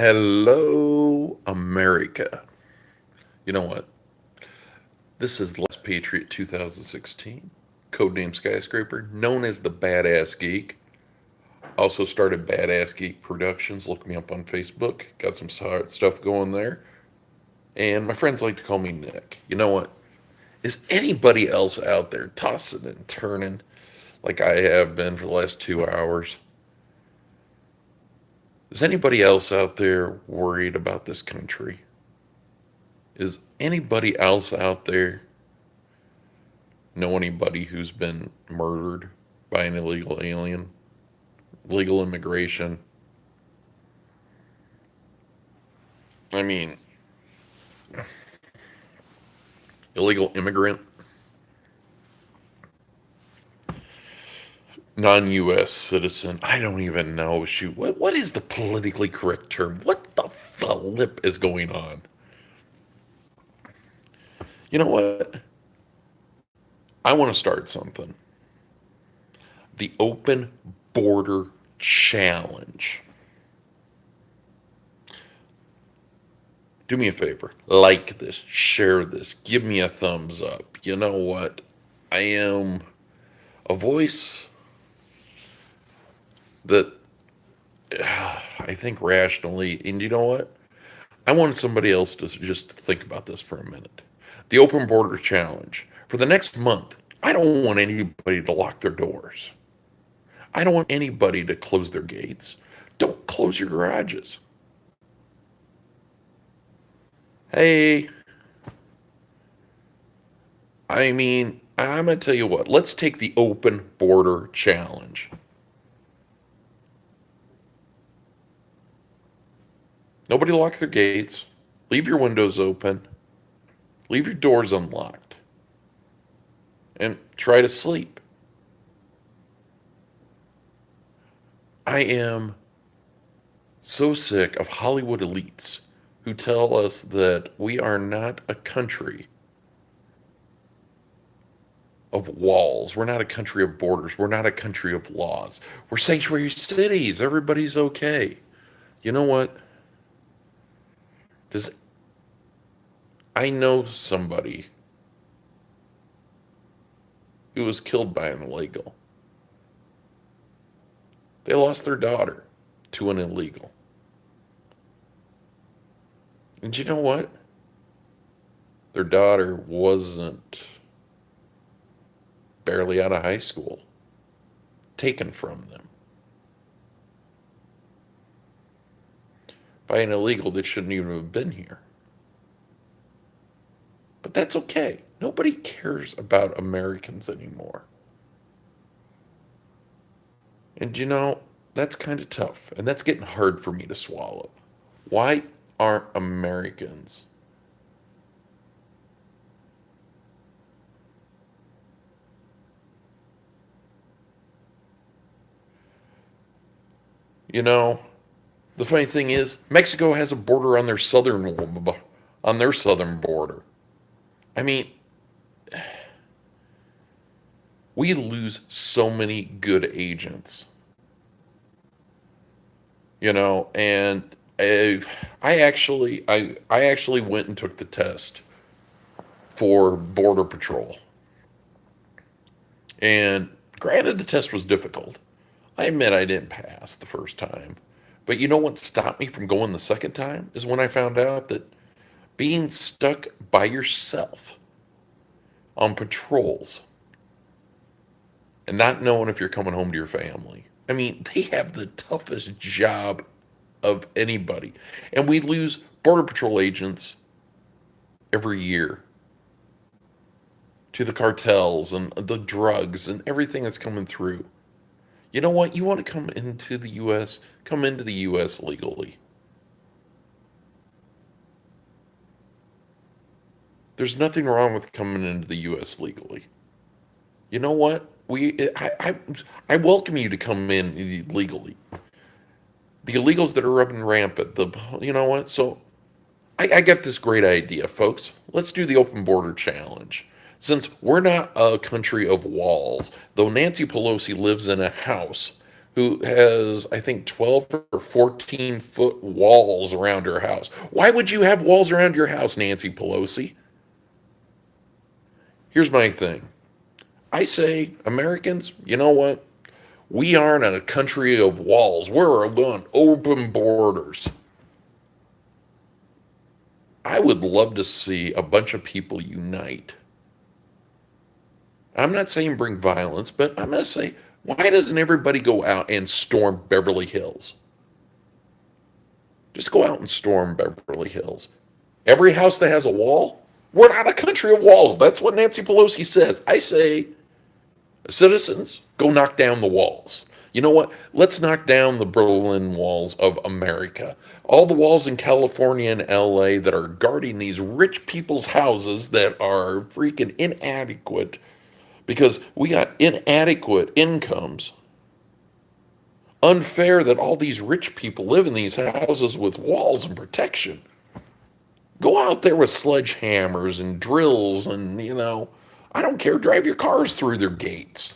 Hello, America. You know what? This is Last Patriot 2016, codename Skyscraper, known as the Badass Geek. Also started Badass Geek Productions. Look me up on Facebook. Got some stuff going there. And my friends like to call me Nick. You know what? Is anybody else out there tossing and turning like I have been for the last 2 hours? Is anybody else out there worried about this country? Is anybody else out there know anybody who's been murdered by an illegal alien, legal immigration? I mean, illegal immigrant, non US citizen. I don't even know. Shoot, what is the politically correct term? What the flip is going on? You know what? I want to start something. The Open Border Challenge. Do me a favor, like this, share this, give me a thumbs up. You know what? I am a voice that I think rationally, and you know what? I want somebody else to just think about this for a minute. The Open Border Challenge. For the next month, I don't want anybody to lock their doors. I don't want anybody to close their gates. Don't close your garages. Hey, I'm going to tell you what, let's take the Open Border Challenge. Nobody lock their gates. Leave your windows open. Leave your doors unlocked. And try to sleep. I am so sick of Hollywood elites who tell us that we are not a country of walls. We're not a country of borders. We're not a country of laws. We're sanctuary cities. Everybody's okay. You know what? Does I know somebody who was killed by an illegal. They lost their daughter to an illegal. And you know what? Their daughter wasn't barely out of high school, taken from them by an illegal that shouldn't even have been here. But that's okay. Nobody cares about Americans anymore. And you know, that's kind of tough. And that's getting hard for me to swallow. Why aren't Americans You know, the funny thing is, Mexico has a border on their southern border. I mean, we lose so many good agents, and I actually went and took the test for border patrol. And granted the test was difficult. I admit I didn't pass the first time. But you know what stopped me from going the second time is when I found out that being stuck by yourself on patrols and not knowing if you're coming home to your family. I mean, they have the toughest job of anybody. And we lose Border Patrol agents every year to the cartels and the drugs and everything that's coming through. You know what? You want to come into the U.S., come into the U.S. legally. There's nothing wrong with coming into the U.S. legally. You know what? I welcome you to come in legally. The illegals that are running rampant, you know what? So I got this great idea, folks. Let's do the open border challenge. Since we're not a country of walls, though Nancy Pelosi lives in a house who has, I think, 12 or 14-foot walls around her house. Why would you have walls around your house, Nancy Pelosi? Here's my thing. I say, Americans, you know what? We aren't a country of walls. We're on open borders. I would love to see a bunch of people unite. I'm not saying bring violence, but I'm going to say, why doesn't everybody go out and storm Beverly Hills? Just go out and storm Beverly Hills. Every house that has a wall, we're not a country of walls. That's what Nancy Pelosi says. I say, citizens, go knock down the walls. You know what? Let's knock down the Berlin Walls of America. All the walls in California and LA that are guarding these rich people's houses that are freaking inadequate because we got inadequate incomes. Unfair that all these rich people live in these houses with walls and protection. Go out there with sledgehammers and drills and, I don't care, drive your cars through their gates.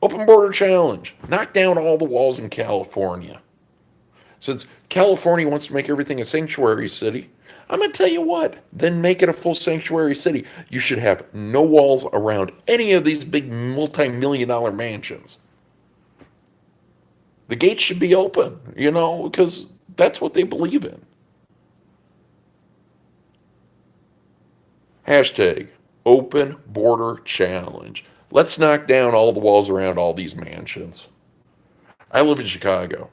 Open border challenge. Knock down all the walls in California. Since California wants to make everything a sanctuary city, I'm going to tell you what, then make it a full sanctuary city. You should have no walls around any of these big multi-million-dollar mansions. The gates should be open, because that's what they believe in. Hashtag open border challenge. Let's knock down all the walls around all these mansions. I live in Chicago.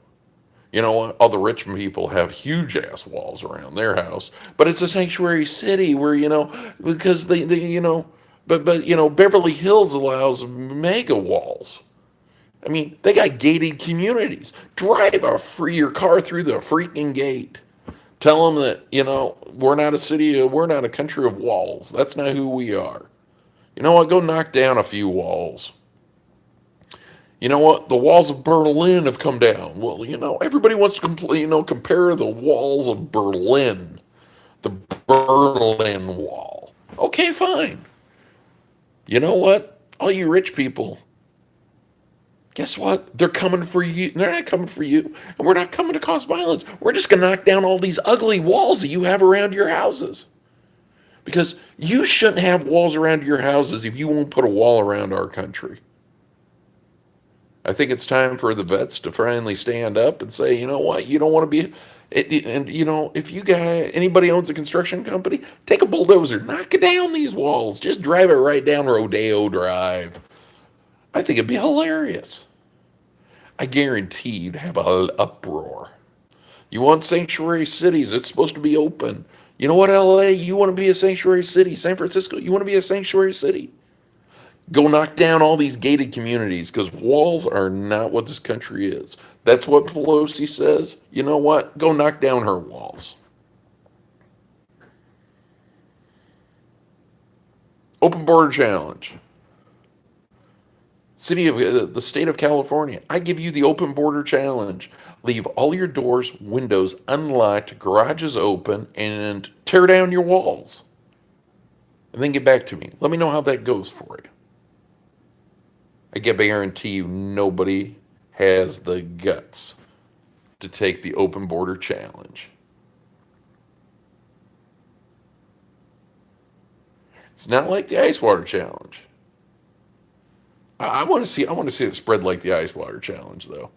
You know what? All the rich people have huge ass walls around their house, but it's a sanctuary city where, because but Beverly Hills allows mega walls. I mean, they got gated communities. Drive your car through the freaking gate. Tell them that, we're not a city, we're not a country of walls. That's not who we are. You know what? Go knock down a few walls. You know what? The walls of Berlin have come down. Well, everybody wants to compare the walls of Berlin. The Berlin Wall. Okay, fine. You know what? All you rich people, guess what? They're coming for you. They're not coming for you. And we're not coming to cause violence. We're just going to knock down all these ugly walls that you have around your houses. Because you shouldn't have walls around your houses if you won't put a wall around our country. I think it's time for the vets to finally stand up and say, you know what, you don't want to be, if anybody owns a construction company, take a bulldozer, knock down these walls, just drive it right down Rodeo Drive. I think it'd be hilarious. I guarantee you'd have an uproar. You want sanctuary cities, it's supposed to be open. You know what, LA, you want to be a sanctuary city. San Francisco, you want to be a sanctuary city. Go knock down all these gated communities because walls are not what this country is. That's what Pelosi says. You know what? Go knock down her walls. Open border challenge. The state of California. I give you the open border challenge. Leave all your doors, windows unlocked, garages open, and tear down your walls. And then get back to me. Let me know how that goes for you. I guarantee you nobody has the guts to take the open border challenge. It's not like the ice water challenge. I want to see it spread like the ice water challenge, though.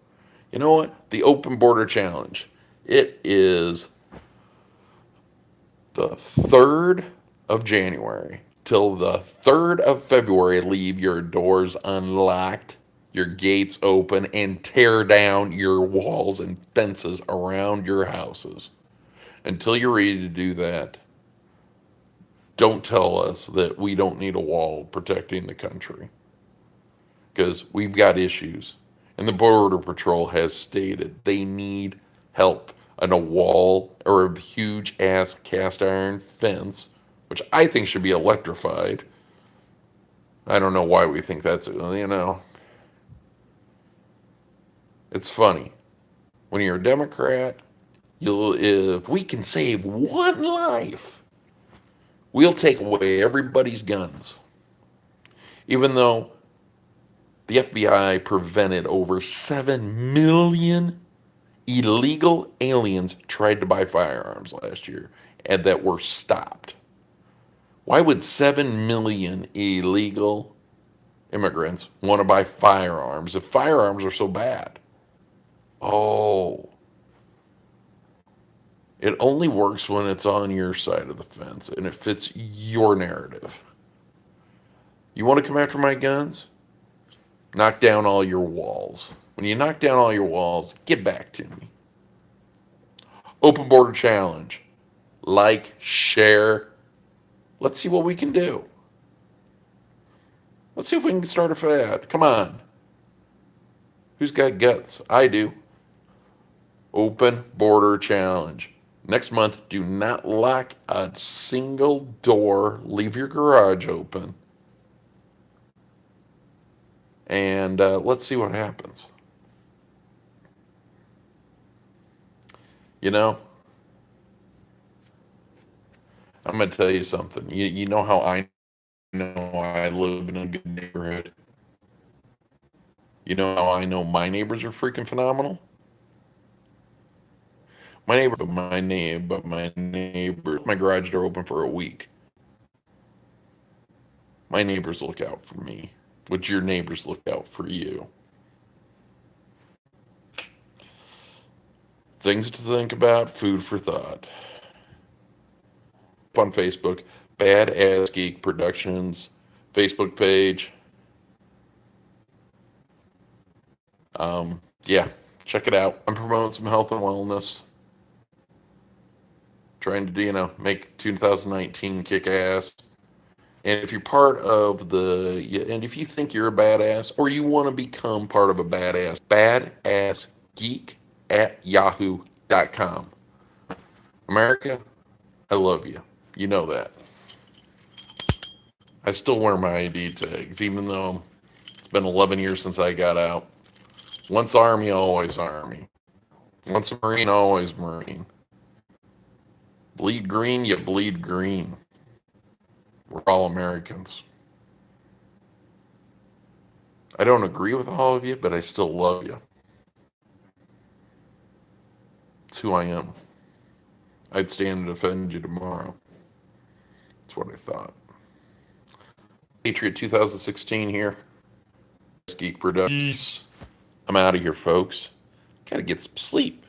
You know what? The open border challenge. It is the 3rd of January till the 3rd of February. Leave your doors unlocked, your gates open, and tear down your walls and fences around your houses. Until you're ready to do that, don't tell us that we don't need a wall protecting the country. Because we've got issues. And the Border Patrol has stated they need help on a wall or a huge ass cast iron fence, which I think should be electrified. I don't know why we think that's, it's funny. When you're a Democrat, if we can save one life, we'll take away everybody's guns. Even though The FBI prevented over 7 million illegal aliens tried to buy firearms last year and that were stopped. Why would 7 million illegal immigrants want to buy firearms if firearms are so bad? Oh, it only works when it's on your side of the fence and it fits your narrative. You want to come after my guns? Knock down all your walls. When you knock down all your walls, get back to me. Open border challenge. Like, share. Let's see what we can do. Let's see if we can start a fad. Come on. Who's got guts? I do. Open border challenge. Next month, do not lock a single door. Leave your garage open. And let's see what happens. You know, I'm going to tell you something. You know how I know I live in a good neighborhood? You know how I know my neighbors are freaking phenomenal? My garage door open for a week. My neighbors look out for me. Would your neighbors look out for you? Things to think about, food for thought. On Facebook, Badass Geek Productions Facebook page. Yeah, check it out. I'm promoting some health and wellness. Trying to, make 2019 kick ass. And if you're part of and if you think you're a badass or you want to become part of a badass geek at yahoo.com. America, I love you. You know that. I still wear my ID tags, even though it's been 11 years since I got out. Once Army, always Army. Once a Marine, always Marine. Bleed green, you bleed green. We're all Americans. I don't agree with all of you, but I still love you. It's who I am. I'd stand and defend you tomorrow. That's what I thought. Patriot 2016 here. Geek Productions. I'm out of here, folks. Gotta get some sleep.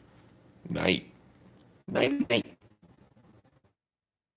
Night. Night, night.